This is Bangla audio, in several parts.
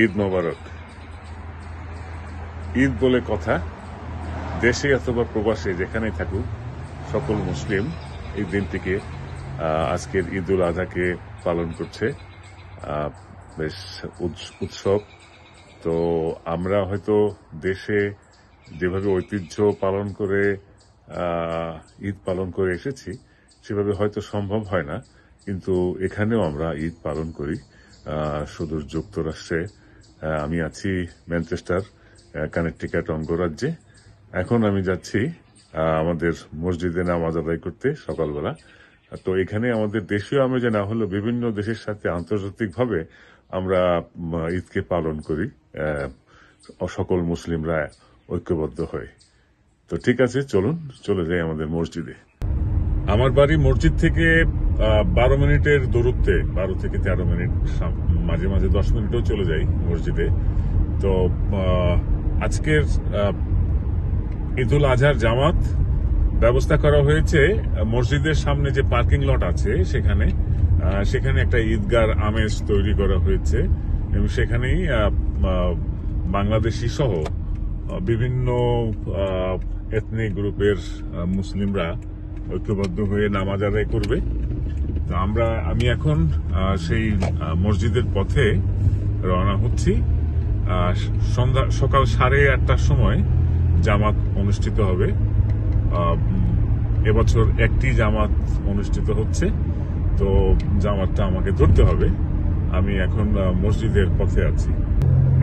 ঈদ মোবারক। ঈদ বলে কথা, দেশে অথবা প্রবাসে যেখানেই থাকুক সকল মুসলিম এই দিনটিকে আজকের ঈদ উল আজহাকে পালন করছে। বেশ উৎসব। তো আমরা হয়তো দেশে যেভাবে ঐতিহ্য পালন করে ঈদ পালন করে এসেছি সেভাবে হয়তো সম্ভব হয় না, কিন্তু এখানেও আমরা ঈদ পালন করি। সুদূর যুক্তরাষ্ট্রে আমি আছি ম্যানচেস্টার, কানেকটিকাট অঙ্গরাজ্যে। এখন আমি যাচ্ছি আমাদের মসজিদে নামাজ আদায় করতে সকালবেলা। তো এখানে আমাদের দেশীয় আমেজে না হলেও বিভিন্ন দেশের সাথে আন্তর্জাতিকভাবে আমরা ঈদকে পালন করি সকল মুসলিমরা ঐক্যবদ্ধ হয়ে। তো ঠিক আছে, চলুন চলে যাই আমাদের মসজিদে। আমার বাড়ি মসজিদ থেকে 12 মিনিটের দূরত্বে, 12 থেকে 13 মিনিট, মাঝে মাঝে 10 মিনিটও চলে যাই মসজিদে। তো আজকের ঈদ উল আজহার জামাত ব্যবস্থা করা হয়েছে মসজিদের সামনে যে পার্কিং লট আছে সেখানে একটা ঈদগার আমেজ তৈরি করা হয়েছে এবং সেখানেই বাংলাদেশি সহ বিভিন্ন এথনিক গ্রুপের মুসলিমরা ঐক্যবদ্ধ হয়ে নামাজ আদায় করবে। তো আমি এখন সেই মসজিদের পথে রওনা হচ্ছি। সকাল 8:30টার সময় জামাত অনুষ্ঠিত হবে। এবছর একটি জামাত অনুষ্ঠিত হচ্ছে, তো জামাতটা আমাকে ধরতে হবে। আমি এখন মসজিদের পথে আছি।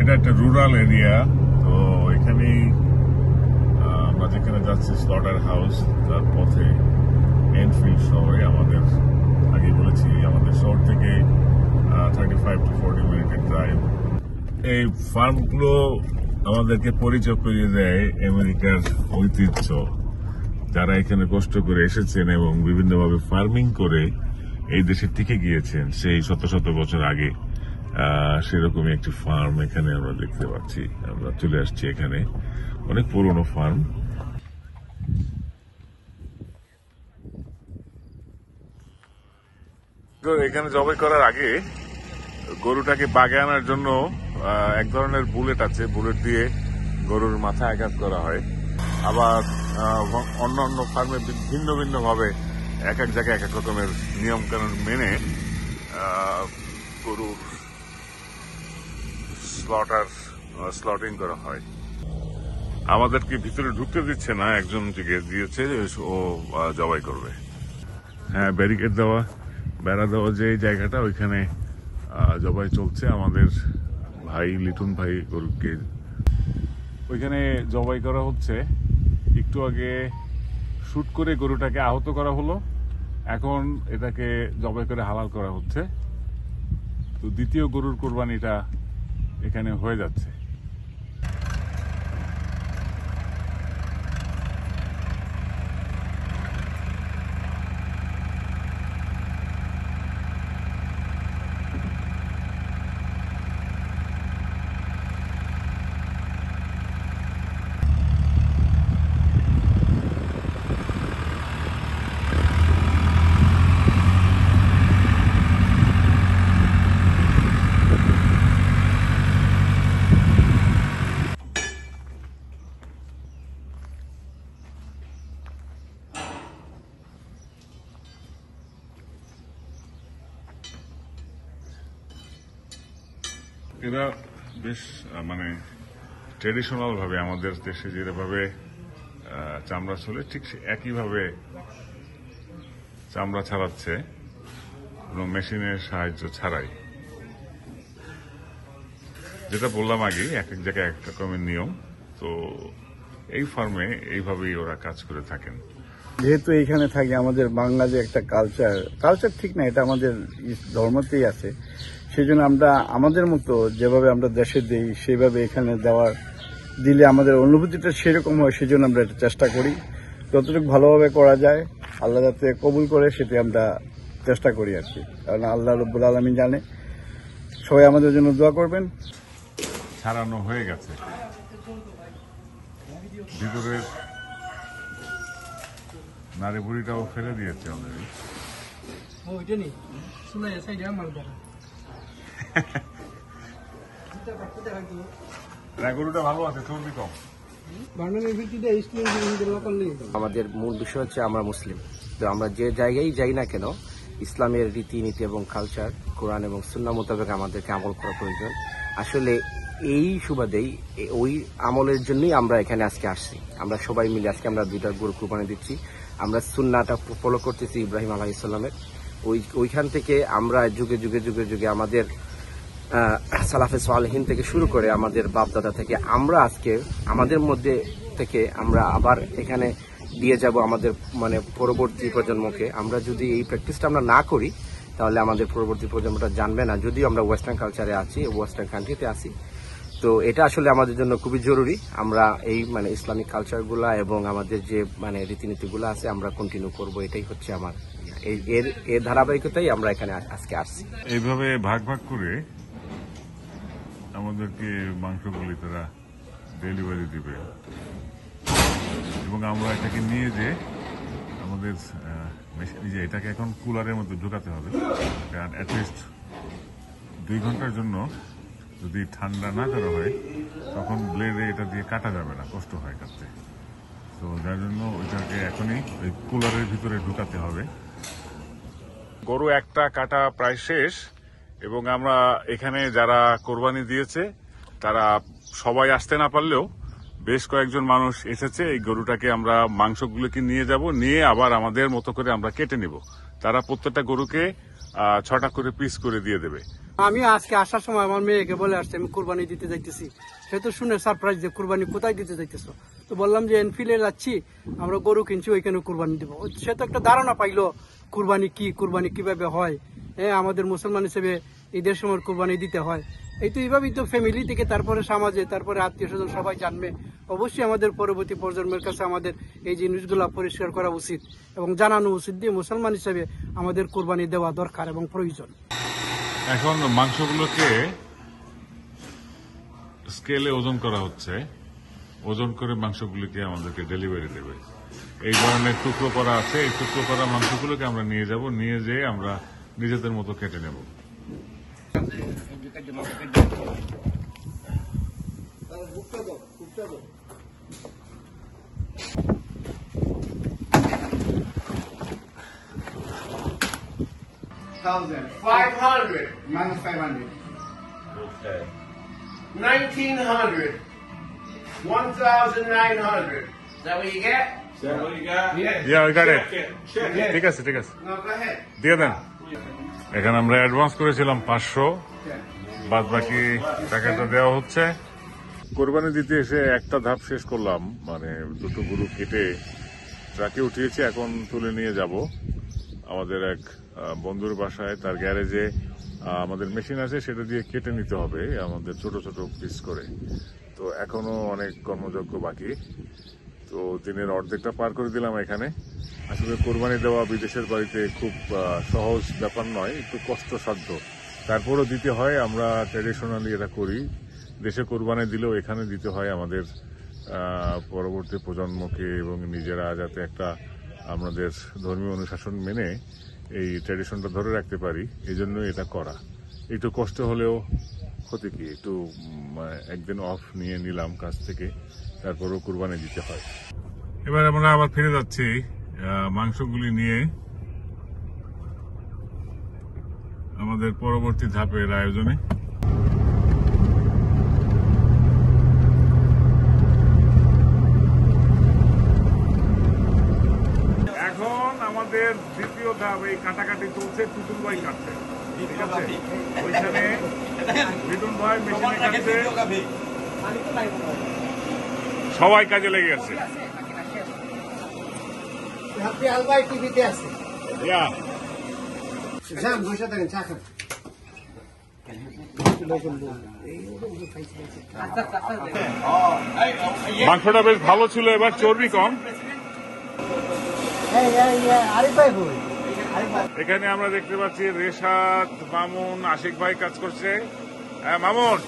এটা একটা রুরাল এরিয়া, তো এখানেই আমরা যেখানে যাচ্ছি স্লটার হাউস, তার পথে এনফিল্ড শহরে আমাদের, আগে বলেছি আমাদের শহর থেকে 35 to 40 মিনিটের ড্রাইভ। এই ফার্মগুলো আমাদেরকে পরিচয় করিয়ে দেয় আমেরিকার ঐতিহ্য। যারা এখানে কষ্ট করে এসেছেন এবং বিভিন্নভাবে ফার্মিং করে এই দেশে টিকে গিয়েছেন সেই শত শত বছর আগে, সেরকমই একটি ফার্ম এখানে আমরা দেখতে পাচ্ছি। আমরা চলে আসছি এখানে, অনেক পুরনো ফার্ম। এখানে জবাই করার আগে গরুটাকে বাগে আনার জন্য এক ধরনের বুলেট আছে, বুলেট দিয়ে গরুর মাথা আঘাত করা হয়। আবার অন্য ফার্মে ভিন্ন ভিন্ন ভাবে এক এক জায়গায় এক এক রকমের নিয়ম কানুন মেনে গরুর স্লটিং করা হয়। আমাদেরকে ভিতরে ঢুকতে দিচ্ছে না, একজন দিয়েছে ও জবাই করবে। হ্যাঁ, ব্যারিকেড দেওয়া, বেড়া দেওয়া যে জায়গাটা, ওইখানে জবাই চলছে। আমাদের ভাই লিটন ভাই গরুকে ওইখানে জবাই করা হচ্ছে। একটু আগে শুট করে গরুটাকে আহত করা হলো, এখন এটাকে জবাই করে হালাল করা হচ্ছে। তো দ্বিতীয় গরুর কোরবানিটা এখানে হয়ে যাচ্ছে। এরা বেশ ট্রেডিশনাল ভাবে আমাদের দেশে যেভাবে চামড়া চলে ঠিক একইভাবে চামড়া ছাড়াচ্ছে, কোনো মেশিনের সাহায্য ছাড়াই। যেটা বললাম আগে, এক এক জায়গায় এক রকমের নিয়ম। তো এই ফার্মে এইভাবেই ওরা কাজ করে থাকেন। যেহেতু এইখানে থাকি, আমাদের বাংলা যে একটা কালচার ঠিক না, এটা আমাদের ধর্মতেই আছে। সেই জন্য আমরা আমাদের মতো যেভাবে আমরা দেশে দিই সেইভাবে এখানে দিলে আমাদের অনুভূতিটা সেরকম হয়। সেই জন্য আমরা এটা চেষ্টা করি যতটুকু ভালোভাবে করা যায়, আল্লাহ যাতে কবুল করে সেটা আমরা চেষ্টা করি আর কি। কারণ আল্লাহ রব্বুল আলামিন জানে। সবাই আমাদের জন্য দোয়া করবেন। ছাড়ানো হয়ে গেছে, ভিতরের নারী বুড়িটাও ফেলে দিয়েছে অলরেডি। গরুটা ভালো আছে, চর্বি কম। আমাদের মূল বিষয় হচ্ছে আমরা মুসলিম, তো আমরা যে জায়গায় যাই না কেন ইসলামের রীতিনীতি এবং কালচার, কোরআন এবং সুন্নাহ মোতাবেক আমাদেরকে আমল করা প্রয়োজন। আসলে এই সুবাদেই ওই আমলের জন্যই আমরা এখানে আজকে আসছি। আমরা সবাই মিলে আজকে আমরা 2টা গরু কুরবানি দিচ্ছি। আমরা সুন্নাহটা ফলো করতেছি ইব্রাহিম আলাইহিস সালামের। ওইখান থেকে আমরা যুগে যুগে যুগে যুগে আমাদের সালাফে সালেহিন থেকে শুরু করে আমাদের বাপদাদা থেকে আমরা আজকে আমাদের মধ্যে থেকে আমরা আবার এখানে দিয়ে যাব আমাদের মানে পরবর্তী প্রজন্মকে। আমরা যদি এই প্র্যাকটিসটা আমরা না করি তাহলে আমাদের পরবর্তী প্রজন্মটা জানবে না, যদিও আমরা ওয়েস্টার্ন কালচারে আছি, ওয়েস্টার্ন কান্ট্রিতে আছি। তো এটা আসলে আমাদের জন্য খুবই জরুরি। আমরা এই মানে ইসলামিক কালচারগুলা এবং আমাদের যে মানে রীতিনীতিগুলো আছে আমরা কন্টিনিউ করব, এটাই হচ্ছে আমার এর ধারাবাহিকতাই আমরা এখানে আজকে আসছি। এইভাবে ভাগ ভাগ করে আমাদেরকে মাংসগুলি তারা ডেলিভারি দিবে এবং আমরা এটাকে নিয়ে যে আমাদের যে এটাকে এখন কুলারের মধ্যে ঢুকাতে হবে, কারণ অ্যাটলিস্ট 2 ঘন্টার জন্য যদি ঠান্ডা না করা হয় তখন ব্লেডে এটা দিয়ে কাটা যাবে না, কষ্ট হয় কাটতে। তো যার জন্য ওইটাকে এখনই ওই কুলারের ভিতরে ঢুকাতে হবে। গরু একটা কাটা প্রায় শেষ এবং আমরা এখানে যারা কোরবানি দিয়েছে তারা সবাই আসতে না পারলেও বেশ কয়েকজন মানুষ এসেছে। এই গরুটাকে আমরা মাংসগুলোকে নিয়ে যাব, নিয়ে আবার আমাদের মতো করে আমরা কেটে নিব। তারা প্রত্যেকটা গরুকে 6টা করে পিস করে দিয়ে দেবে। আমি আজকে আসার সময় আমার মেয়েকে বলে আসছি আমি কুরবানি দিতে যাইতেছি। সে তো শুনে সারপ্রাইজ যে কুরবানি কোথায় দিতে যাইতেছ। তো বললাম যে এনফিলে যাচ্ছি, আমরা গরু কিনছি, ওইখানে কুরবানি দিব। সে তো একটা ধারণা পাইলো কুরবানি কি, কুরবানি কিভাবে হয়। আমাদের মুসলমান হিসেবে ঈদের সময় কুরবানি দিতে হয়। এই তো এইভাবেই তো ফ্যামিলি থেকে তারপরে সমাজে, তারপরে আত্মীয় স্বজন সবাই জানবে। অবশ্যই আমাদের পরবর্তী প্রজন্মের কাছে আমাদের এই জিনিসগুলা পরিষ্কার করা উচিত এবং জানানো উচিত যে মুসলমান হিসেবে আমাদের কুরবানি দেওয়া দরকার এবং প্রয়োজন। এখন মাংসগুলোকে স্কেলে ওজন করা হচ্ছে, ওজন করে মাংসগুলিকে আমাদেরকে ডেলিভারি দেবে। এই ধরনের টুকরো করা আছে, এই টুকরো করা মাংসগুলোকে আমরা নিয়ে যাব, নিয়ে যেয়ে আমরা নিজেদের মতো কেটে নেব। $500 minus 500. Okay. 1,900. 1,900. Is that what you get? Is that what you got? Yes. Yeah, I got it. Check it. ঠিক আছে, ঠিক আছে, No, go ahead. দিয়ে দেন। এখানে আমরা অ্যাডভান্স করেছিলাম 500, বাদ বাকি টাকাটা দেওয়া হচ্ছে। কোরবানি দিতে এসে একটা ধাপ শেষ করলাম, মানে 2টো গরু কেটে ট্রাকে উঠিয়েছি, এখন তুলে নিয়ে যাব আমাদের এক বন্ধুর বাসায়। তার গ্যারেজে আমাদের মেশিন আছে, সেটা দিয়ে কেটে নিতে হবে আমাদের ছোট ছোট পিস করে। তো এখনো অনেক কর্মযজ্ঞ বাকি। তো দিনের অর্ধেকটা পার করে দিলাম এখানে। আসলে কোরবানি দেওয়া বিদেশের বাড়িতে খুব সহজ ব্যাপার নয়, একটু কষ্টসাধ্য, তারপরও দিতে হয়। আমরা ট্র্যাডিশনালি এটা করি। দেশে কোরবানি দিলেও এখানে দিতে হয় আমাদের পরবর্তী প্রজন্মকে এবং নিজেরা যাতে একটা আমাদের ধর্মীয় অনুশাসন মেনে এই ট্র্যাডিশনটা ধরে রাখতে পারি, এই জন্য এটা করা। একটু কষ্ট হলেও ক্ষতি কি, একটু একদিন অফ নিয়ে নিলাম কাজ থেকে, তারপরও কুরবানি দিতে হয়। এবার আমরা আবার ফিরে যাচ্ছি মাংসগুলি নিয়ে আমাদের পরবর্তী ধাপের আয়োজনে। এখন আমাদের দ্বিতীয় ধাপ, এই কাটাকাটি চলছে, টুটুল ভাই কাটছে, ঠিক আছে? ওইখানে লিটন ভাই মেশিনে কাটছে, সবাই কাজে লেগে গেছে। মাংসটা বেশ ভালো ছিল, এবার চর্বি কম। এখানে আমরা দেখতে পাচ্ছি রেশাদ, মামুন, আশিক ভাই কাজ করছে। হ্যাঁ মামুন,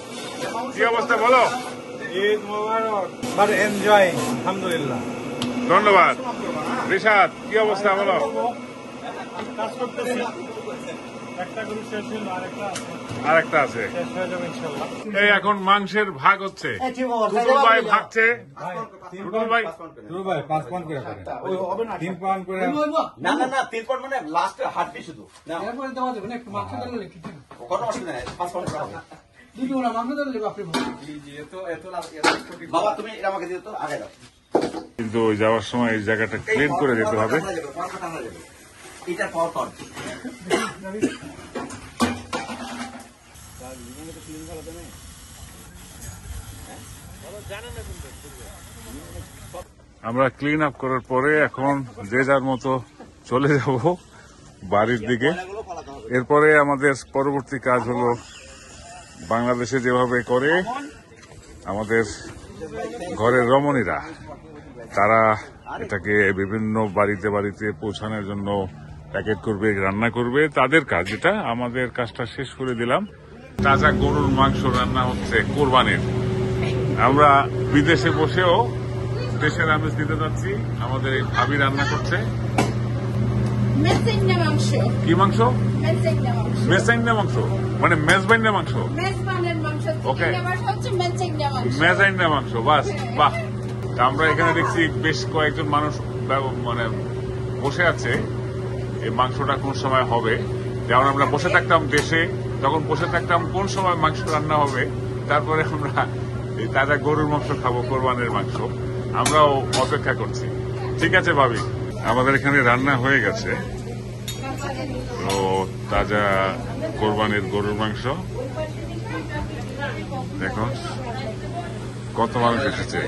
কি অবস্থা বলো? ঈদ মোবারক। বাট এনজয়, আলহামদুলিল্লাহ। ধন্যবাদ। রেশাদ, কি অবস্থা বলো? কাজ করতেছি। একটা গরু শেষ হলো, আর একটা আছে। শেষ হয়ে যাবে ইনশাল্লাহ। এই এখন মাংসের ভাগ হচ্ছে, টুটুল ভাই ভাগছে। টুটুল ভাই দুরু ভাই 5 পাউন্ড করে করেন। 3 পাউন্ড করে। না না না 3 পাউন্ড মানে লাস্টে হাড্ডি শুধু না এরপরে দেওয়া যাবে না, একটু মাংস দিলে লিখি দিন। কত অসুবিধা নাই 5 পাউন্ড করে হবে। দুটো না মাংস দিলে বাপরে বাপ। বাবা তুমি এটা আমাকে দিও তো আগে দাও। কিন্তু ওই যাওয়ার সময় এই জায়গাটা ক্লিন করে যেতে হবে। এটা পাওয়ার পাউন্ড আমরা ক্লিন আপ করার পরে এখন যে যার মতো চলে যাব বাড়ির দিকে। এরপরে আমাদের পরবর্তী কাজ হলো বাংলাদেশে যেভাবে করে আমাদের ঘরের রমণীরা, তারা এটাকে বিভিন্ন বাড়িতে বাড়িতে পৌঁছানোর জন্য প্যাকেট করবে, রান্না করবে, তাদের কাজ। যেটা আমাদের কাজটা শেষ করে দিলাম। তাজা গরুর মাংস রান্না হচ্ছে কোরবানির। আমরা বিদেশে বসেও দেশের আমেজ দিতে যাচ্ছি। আমাদের এই ভাবি রান্না করছে মেজবাইন্না মাংস। কি মাংস? মেজবাইন্না মাংস। মেসাইন্না মাংস মানে মেজবাইন্না মাংস। মেজবানের মাংস। ওকে। চিকেন মাংস হচ্ছে মেজবাইন্না মাংস। মেজাইন্না মাংস, বাস বাহ। তা আমরা এখানে দেখছি বেশ কয়েকজন মানুষ মানে বসে আছে। এই মাংসটা কোন সময় হবে, যেমন আমরা বসে থাকতাম দেশে, তখন বসে থাকতাম কোন সময় মাংস রান্না হবে। তারপরে আমরা এই তাজা গরুর মাংস খাবো, কোরবানির মাংস। আমরাও অপেক্ষা করছি। ঠিক আছে ভাবি, আমাদের এখানে রান্না হয়ে গেছে। তো তাজা কোরবানির গরুর মাংস দেখুন কত মানুষ এসেছে।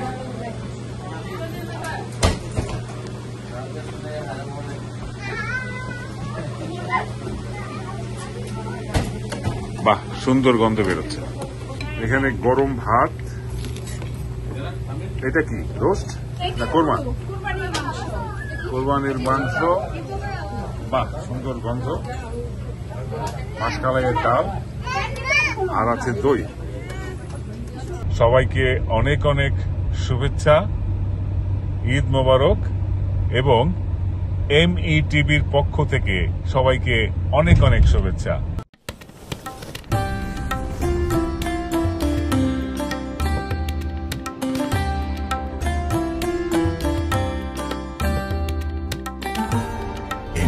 বাহ, সুন্দর গন্ধ বেরোচ্ছে। এখানে গরম ভাত। এটা কি রোস্ট না কোরমা? কুরবানির মাংস। কোরবানির মাংস। বাহ, সুন্দর গন্ধ। মাসকালাইয়ের ডাল আর আছে দই। সবাইকে অনেক অনেক শুভেচ্ছা, ঈদ মোবারক। এবং METVর পক্ষ থেকে সবাইকে অনেক অনেক শুভেচ্ছা।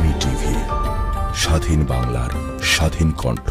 METV, স্বাধীন বাংলার স্বাধীন কণ্ঠ।